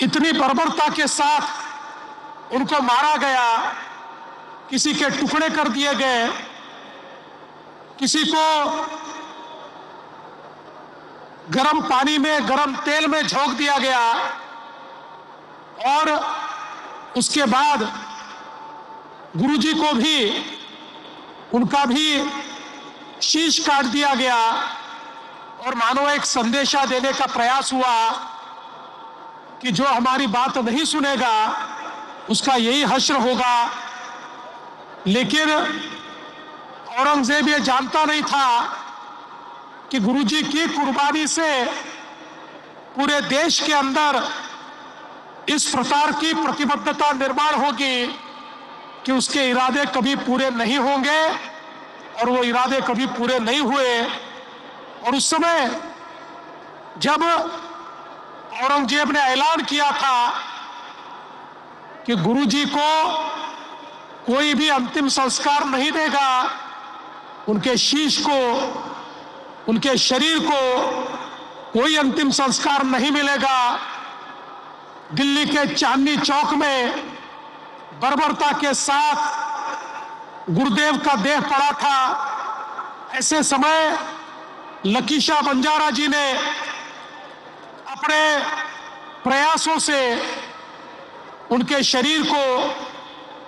इतनी बर्बरता के साथ उनको मारा गया, किसी के टुकड़े कर दिए गए, किसी को गरम पानी में, गरम तेल में झोंक दिया गया और उसके बाद गुरुजी को भी, उनका भी शीश काट दिया गया और मानो एक संदेशा देने का प्रयास हुआ कि जो हमारी बात नहीं सुनेगा उसका यही हश्र होगा। लेकिन औरंगजेब ये जानता नहीं था कि गुरुजी की कुर्बानी से पूरे देश के अंदर इस प्रकार की प्रतिबद्धता निर्माण होगी कि उसके इरादे कभी पूरे नहीं होंगे, और वो इरादे कभी पूरे नहीं हुए। और उस समय जब औरंगजेब ने ऐलान किया था कि गुरुजी को कोई भी अंतिम संस्कार नहीं देगा, उनके शीश को, उनके शरीर को कोई अंतिम संस्कार नहीं मिलेगा, दिल्ली के चांदनी चौक में बर्बरता के साथ गुरुदेव का देह पड़ा था। ऐसे समय लकीशा बंजारा जी ने अपने प्रयासों से उनके शरीर को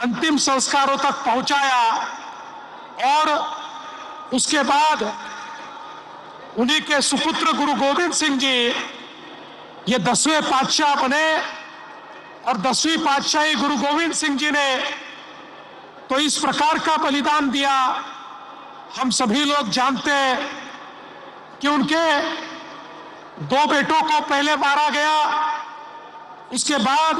अंतिम संस्कारों तक पहुंचाया और उसके बाद उन्हीं के सुपुत्र गुरु गोविंद सिंह जी ये 10वें पातशाह बने। और 10वीं पातशाही गुरु गोविंद सिंह जी ने तो इस प्रकार का बलिदान दिया। हम सभी लोग जानते हैं कि उनके 2 बेटों को पहले मारा गया, उसके बाद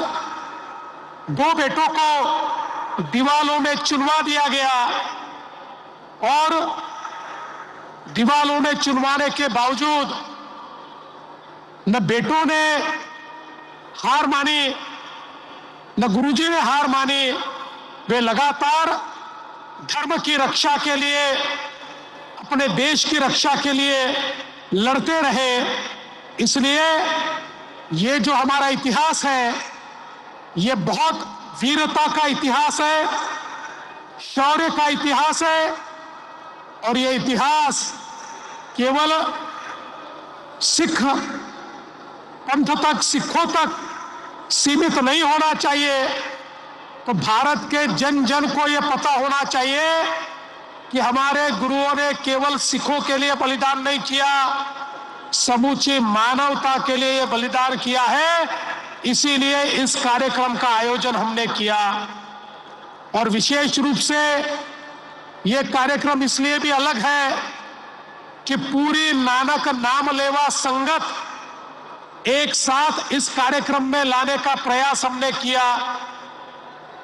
2 बेटों को दीवालों में चुनवा दिया गया और दीवालों में चुनवाने के बावजूद न बेटों ने हार मानी, न गुरुजी ने हार मानी। वे लगातार धर्म की रक्षा के लिए, अपने देश की रक्षा के लिए लड़ते रहे। इसलिए ये जो हमारा इतिहास है, ये बहुत वीरता का इतिहास है, शौर्य का इतिहास है। और ये इतिहास केवल सिख पंथ तक, सिखों तक सीमित नहीं होना चाहिए। तो भारत के जन जन को यह पता होना चाहिए कि हमारे गुरुओं ने केवल सिखों के लिए बलिदान नहीं किया, समूची मानवता के लिए यह बलिदान किया है। इसीलिए इस कार्यक्रम का आयोजन हमने किया। और विशेष रूप से यह कार्यक्रम इसलिए भी अलग है कि पूरी नानक नाम लेवा संगत एक साथ इस कार्यक्रम में लाने का प्रयास हमने किया।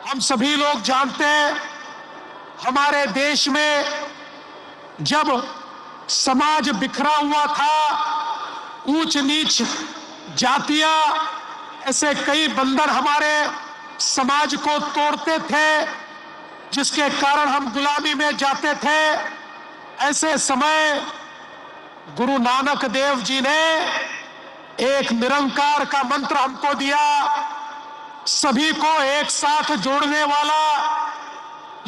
हम सभी लोग जानते हैं, हमारे देश में जब समाज बिखरा हुआ था, ऊंच नीच जातियां, ऐसे कई बंधन हमारे समाज को तोड़ते थे, जिसके कारण हम गुलामी में जाते थे। ऐसे समय गुरु नानक देव जी ने एक निरंकार का मंत्र हमको दिया, सभी को एक साथ जोड़ने वाला।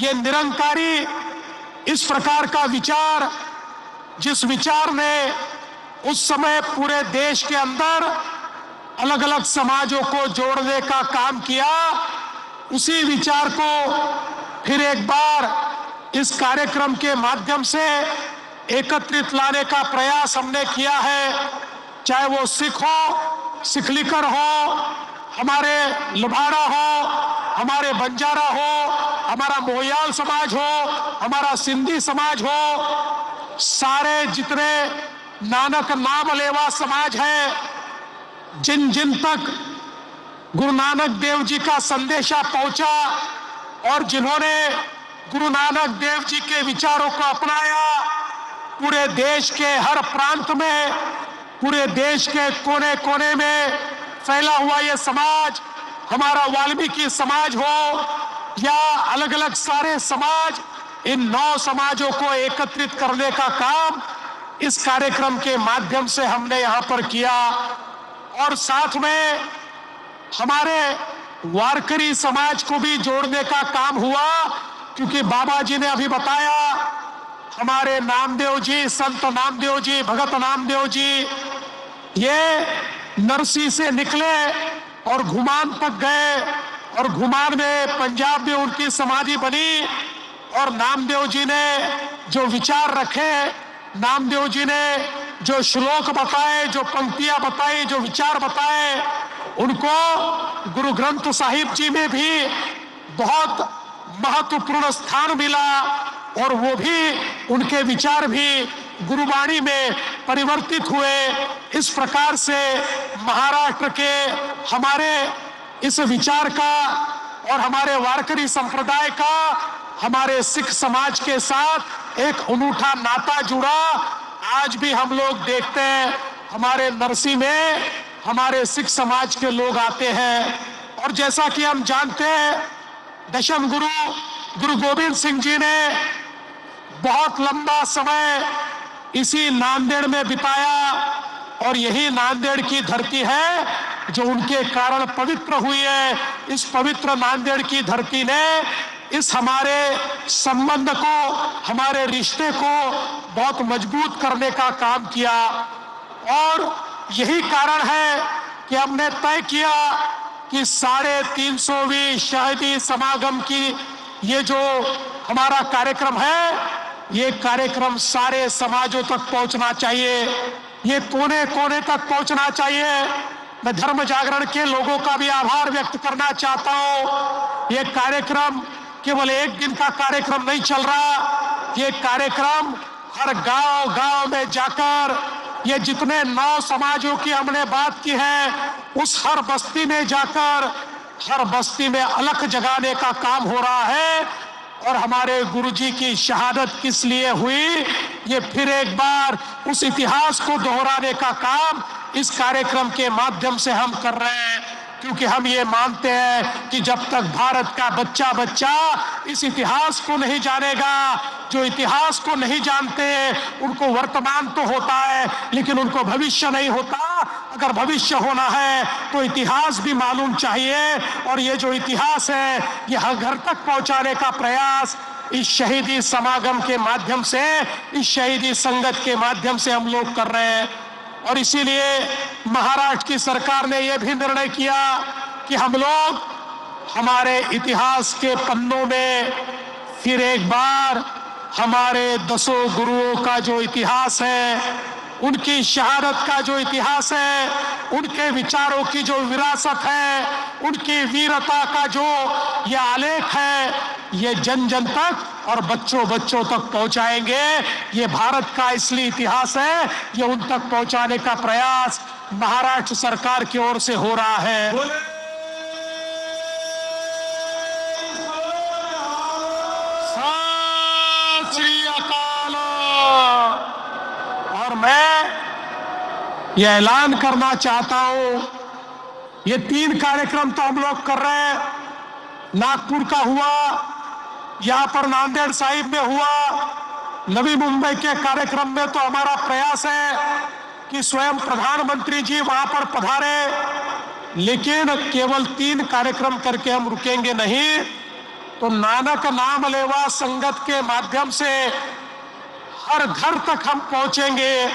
ये निरंकारी इस प्रकार का विचार, जिस विचार ने उस समय पूरे देश के अंदर अलग अलग समाजों को जोड़ने का काम किया, उसी विचार को फिर एक बार इस कार्यक्रम के माध्यम से एकत्रित लाने का प्रयास हमने किया है। चाहे वो सिख हो, सिखलिकर हो, हमारे लुभाड़ा हो, हमारे बंजारा हो, हमारा मोहयाल समाज हो, हमारा सिंधी समाज हो, सारे जितने नानक नाम लेवा समाज है, जिन जिन तक गुरु नानक देव जी का संदेशा पहुंचा और जिन्होंने गुरु नानक देव जी के विचारों को अपनाया, पूरे देश के हर प्रांत में, पूरे देश के कोने कोने में फैला हुआ ये समाज, हमारा वाल्मीकि समाज हो या अलग अलग सारे समाज, इन 9 समाजों को एकत्रित करने का काम इस कार्यक्रम के माध्यम से हमने यहाँ पर किया। और साथ में हमारे वारकरी समाज को भी जोड़ने का काम हुआ, क्योंकि बाबा जी ने अभी बताया, हमारे नामदेव जी, संत नामदेव जी, भगत नामदेव जी, ये नरसी से निकले और घुमान तक गए, और घुमान में पंजाब में उनकी समाधि बनी। और नामदेव जी ने जो विचार रखे, नामदेव जी ने जो श्लोक बताए, जो पंक्तियां बताई, जो विचार बताए, उनको गुरु ग्रंथ साहिब जी में भी बहुत महत्वपूर्ण स्थान मिला, और वो भी, उनके विचार भी गुरुवाणी में परिवर्तित हुए। इस प्रकार से महाराष्ट्र के हमारे इस विचार का और हमारे वारकरी संप्रदाय का हमारे सिख समाज के साथ एक अनूठा नाता जुड़ा। आज भी हम लोग देखते हैं, हमारे नरसी में हमारे सिख समाज के लोग आते हैं। और जैसा कि हम जानते हैं, दशम गुरु गुरु गोविंद सिंह जी ने बहुत लंबा समय इसी नांदेड़ में बिताया, और यही नांदेड़ की धरती है जो उनके कारण पवित्र हुई है। इस पवित्र नांदेड़ की धरती ने इस हमारे संबंध को, हमारे रिश्ते को बहुत मजबूत करने का काम किया। और यही कारण है कि हमने तय किया कि 350वीं शहीदी समागम की ये जो हमारा कार्यक्रम है, ये कार्यक्रम सारे समाजों तक पहुंचना चाहिए, ये कोने कोने तक पहुंचना चाहिए। मैं धर्म जागरण के लोगों का भी आभार व्यक्त करना चाहता हूं। ये कार्यक्रम केवल एक दिन का कार्यक्रम नहीं चल रहा, ये कार्यक्रम हर गांव गांव में जाकर, ये जितने 9 समाजों की हमने बात की है, उस हर बस्ती में जाकर हर बस्ती में अलख जगाने का काम हो रहा है। और हमारे गुरुजी की शहादत किस लिए हुई, ये फिर एक बार उस इतिहास को दोहराने का काम इस कार्यक्रम के माध्यम से हम कर रहे हैं। क्योंकि हम ये मानते हैं कि जब तक भारत का बच्चा बच्चा इस इतिहास को नहीं जानेगा, जो इतिहास को नहीं जानते उनको वर्तमान तो होता है लेकिन उनको भविष्य नहीं होता। अगर भविष्य होना है तो इतिहास भी मालूम चाहिए, और ये जो इतिहास है ये हर घर तक पहुंचाने का प्रयास इस शहीदी समागम के माध्यम से, इस शहीदी संगत के माध्यम से हम लोग कर रहे हैं। और इसीलिए महाराष्ट्र की सरकार ने यह भी निर्णय किया कि हम लोग हमारे इतिहास के पन्नों में फिर एक बार हमारे 10 गुरुओं का जो इतिहास है, उनकी शहादत का जो इतिहास है, उनके विचारों की जो विरासत है, उनकी वीरता का जो ये आलेख है, ये जन जन तक और बच्चों बच्चों तक पहुंचाएंगे। ये भारत का इसलिए इतिहास है, ये उन तक पहुंचाने का प्रयास महाराष्ट्र सरकार की ओर से हो रहा है। सत श्री अकाल। और मैं ये ऐलान करना चाहता हूं, ये 3 कार्यक्रम तो हम लोग कर रहे हैं। नागपुर का हुआ, यहां पर नांदेड़ साहिब में हुआ, नवी मुंबई के कार्यक्रम में तो हमारा प्रयास है कि स्वयं प्रधानमंत्री जी वहां पर पधारे। लेकिन केवल 3 कार्यक्रम करके हम रुकेंगे नहीं, तो नानक नाम लेवा संगत के माध्यम से हर घर तक हम पहुंचेंगे।